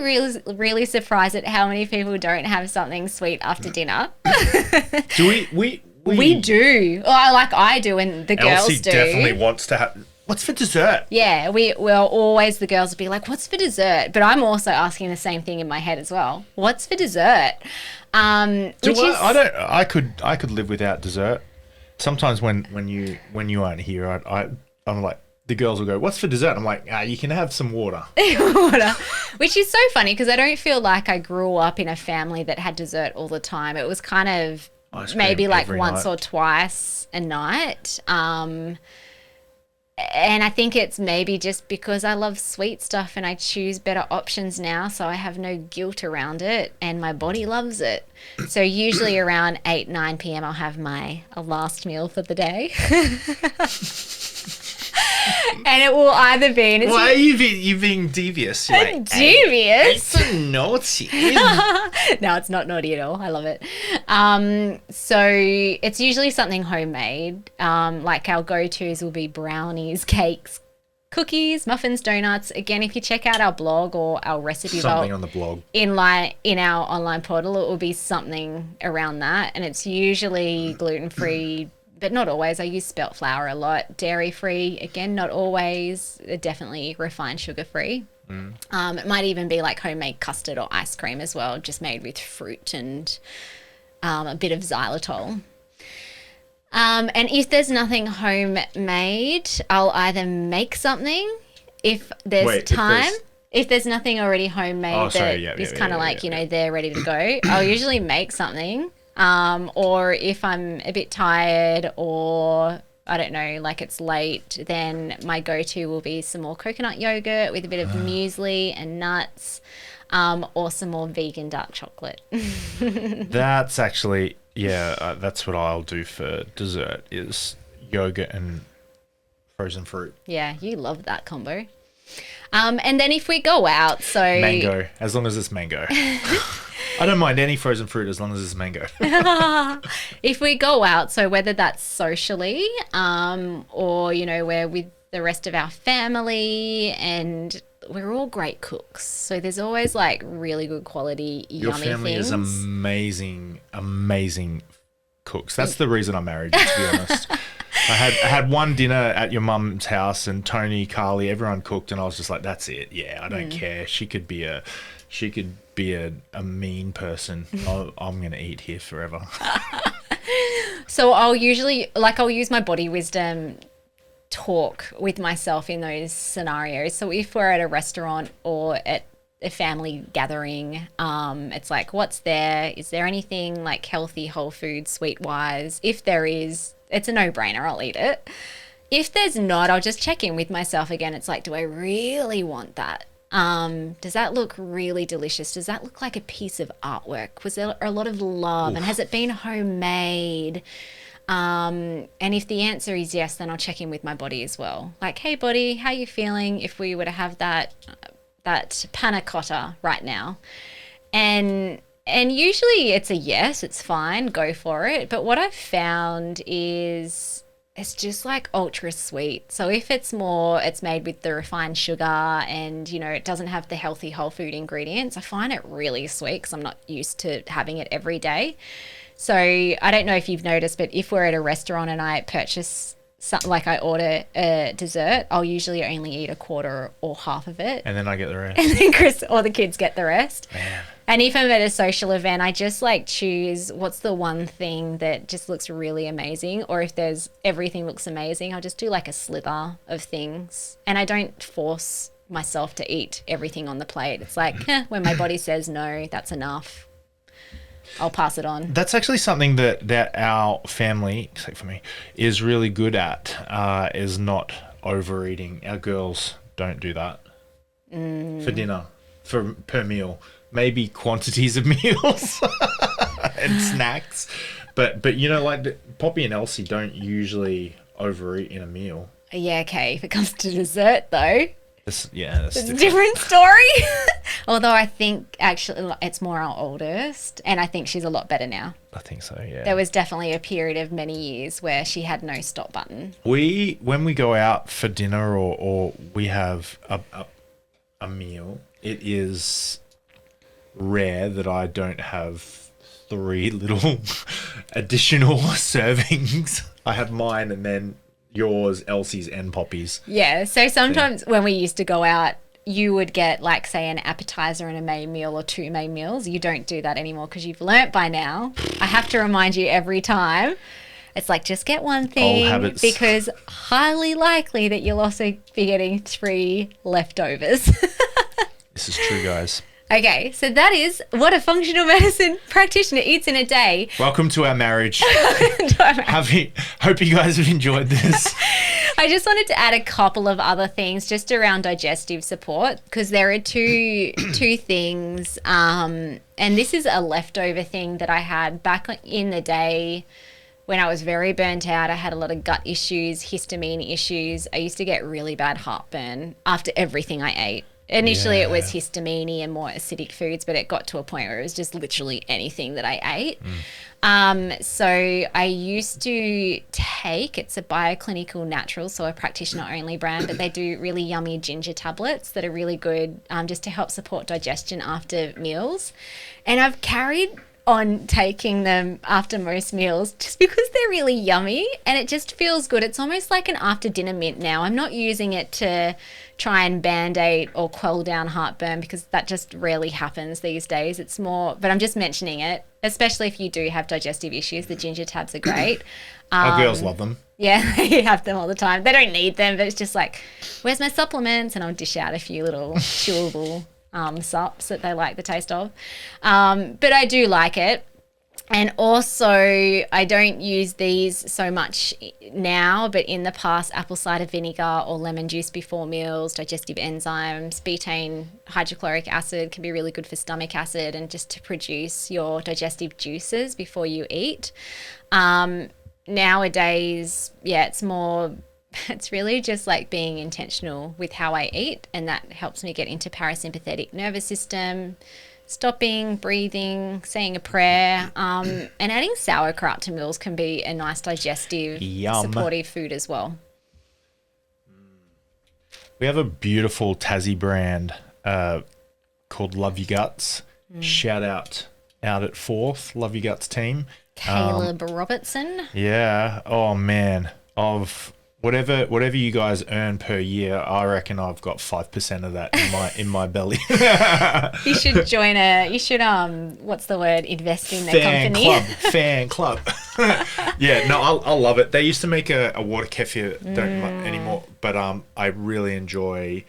really surprised at how many people don't have something sweet after dinner. Do we do. Well, like I do and the girls Elsie do. definitely wants to have. What's for dessert? Yeah, we'll always, the girls will be like, what's for dessert? But I'm also asking the same thing in my head as well. What's for dessert? I could live without dessert. Sometimes when you aren't here, I'm like, the girls will go, what's for dessert? I'm like, you can have some water. Water. Which is so funny because I don't feel like I grew up in a family that had dessert all the time. It was kind of maybe like once or twice a night. And I think it's maybe just because I love sweet stuff and I choose better options now, so I have no guilt around it and my body loves it. So usually around 8, 9 p.m. I'll have my last meal for the day. And it will either be... And it's Why are you being devious? You're like, devious? It's naughty. No, it's not naughty at all. I love it. So it's usually something homemade. Like our go-tos will be brownies, cakes, cookies, muffins, donuts. Again, if you check out our blog or our recipe Something on the blog. in our online portal, it will be something around that. And it's usually gluten-free, but not always. I use spelt flour a lot. Dairy-free, again, not always. Definitely refined sugar-free. It might even be like homemade custard or ice cream as well, just made with fruit and a bit of xylitol. And if there's nothing homemade, I'll either make something if there's time. If there's nothing already homemade is kind of like, they're ready to go, I'll usually make something. Or if I'm a bit tired or I don't know, like it's late, then my go-to will be some more coconut yogurt with a bit of muesli and nuts, or some more vegan dark chocolate. That's actually, that's what I'll do for dessert is yogurt and frozen fruit. Yeah, you love that combo. And then if we go out, so... Mango, as long as it's mango. I don't mind any frozen fruit as long as it's mango. If we go out, so whether that's socially or, we're with the rest of our family and we're all great cooks. So there's always like really good quality, Your yummy family things. is amazing cooks. That's the reason I married you, to be honest. I had one dinner at your mum's house and Tony, Carly, everyone cooked and I was just like, that's it. Yeah, I don't care. She could be a mean person. I'm going to eat here forever. So I'll use my body wisdom talk with myself in those scenarios. So if we're at a restaurant or at a family gathering, it's like, what's there? Is there anything like healthy, whole food, sweet wise? If there is, it's a no-brainer. I'll eat it. If there's not, I'll just check in with myself again. It's like, do I really want that? Does that look really delicious? Does that look like a piece of artwork? Was there a lot of love? And has it been homemade? And if the answer is yes, then I'll check in with my body as well. Like, hey, body, how you feeling if we were to have that panna cotta right now? And usually it's a yes, it's fine, go for it. But what I've found is it's just like ultra sweet. So if it's made with the refined sugar and, it doesn't have the healthy whole food ingredients, I find it really sweet because I'm not used to having it every day. So I don't know if you've noticed, but if we're at a restaurant and I purchase I order a dessert, I'll usually only eat a quarter or half of it. And then I get the rest. And then Chris or the kids get the rest. Man. And if I'm at a social event, I just choose what's the one thing that just looks really amazing. Or if everything looks amazing, I'll just do a slither of things. And I don't force myself to eat everything on the plate. It's like, when my body says no, that's enough, I'll pass it on. That's actually something that our family, except for me, is really good at, is not overeating. Our girls don't do that for dinner, per meal. Maybe quantities of meals and snacks. But Poppy and Elsie don't usually overeat in a meal. Yeah, okay. If it comes to dessert, though, that's a different story. Although I think actually it's more our oldest, and I think she's a lot better now. I think so, yeah. There was definitely a period of many years where she had no stop button. When we go out for dinner or we have a meal, it is rare that I don't have 3 little additional servings. I have mine and then yours, Elsie's, and Poppy's. Yeah, so sometimes when we used to go out, you would get say an appetizer and a main meal or 2 main meals. You don't do that anymore because you've learnt by now. I have to remind you every time. It's like, just get one thing. Old habits. Because highly likely that you'll also be getting 3 leftovers. This is true, guys. Okay, so that is what a functional medicine practitioner eats in a day. Welcome to our marriage. Hope you guys have enjoyed this. I just wanted to add a couple of other things just around digestive support, because there are two things. And this is a leftover thing that I had back in the day when I was very burnt out, I had a lot of gut issues, histamine issues. I used to get really bad heartburn after everything I ate. Initially, it was histamine and more acidic foods, but it got to a point where it was just literally anything that I ate. So I used to take, it's a bioclinical natural, so a practitioner only brand, but they do really yummy ginger tablets that are really good just to help support digestion after meals. And I've carried on taking them after most meals just because they're really yummy and it just feels good. It's almost like an after dinner mint now. I'm not using it to try and band-aid or quell down heartburn because that just rarely happens these days. It's more, but I'm just mentioning it, especially if you do have digestive issues. The ginger tabs are great. Our girls love them. Yeah, you have them all the time. They don't need them, but it's just like, where's my supplements? And I'll dish out a few little chewable sups that they like the taste of. But I do like it. And also, I don't use these so much now, but in the past, apple cider vinegar or lemon juice before meals, digestive enzymes, betaine hydrochloric acid can be really good for stomach acid and just to produce your digestive juices before you eat. Nowadays, it's really just like being intentional with how I eat, and that helps me get into parasympathetic nervous system, stopping, breathing, saying a prayer, and adding sauerkraut to meals can be a nice digestive, supportive food as well. We have a beautiful Tassie brand called Love Your Guts. Shout out at Forth, Love Your Guts team. Caleb Robertson. Yeah. Oh, man. Of whatever you guys earn per year, I reckon I've got 5% of that in my belly. You should join what's the word? Invest in their company. Fan club. Yeah, no, I love it. They used to make a water kefir, don't anymore, but I really enjoy.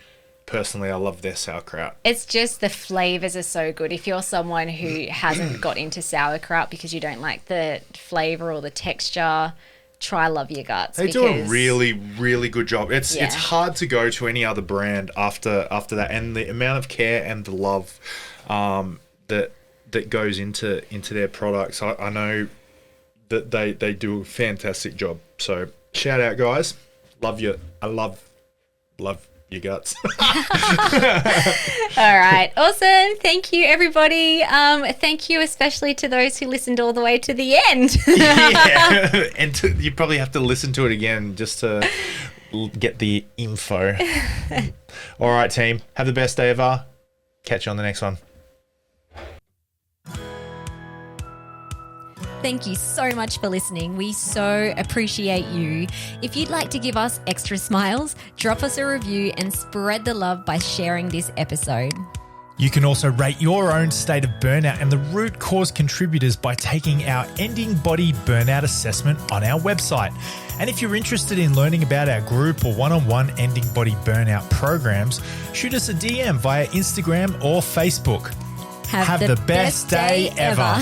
Personally, I love their sauerkraut. It's just the flavors are so good. If you're someone who hasn't got into sauerkraut because you don't like the flavor or the texture, try Love Your Guts. They do a really, really good job. It's hard to go to any other brand after that, and the amount of care and the love that goes into their products. I know that they do a fantastic job. So shout out, guys. I love your guts. All right. Awesome. Thank you, everybody. Thank you especially to those who listened all the way to the end. Yeah. And you probably have to listen to it again just to get the info. All right, team. Have the best day ever. Catch you on the next one. Thank you so much for listening. We so appreciate you. If you'd like to give us extra smiles, drop us a review and spread the love by sharing this episode. You can also rate your own state of burnout and the root cause contributors by taking our Ending Body Burnout Assessment on our website. And if you're interested in learning about our group or one-on-one Ending Body Burnout programs, shoot us a DM via Instagram or Facebook. Have the best day ever.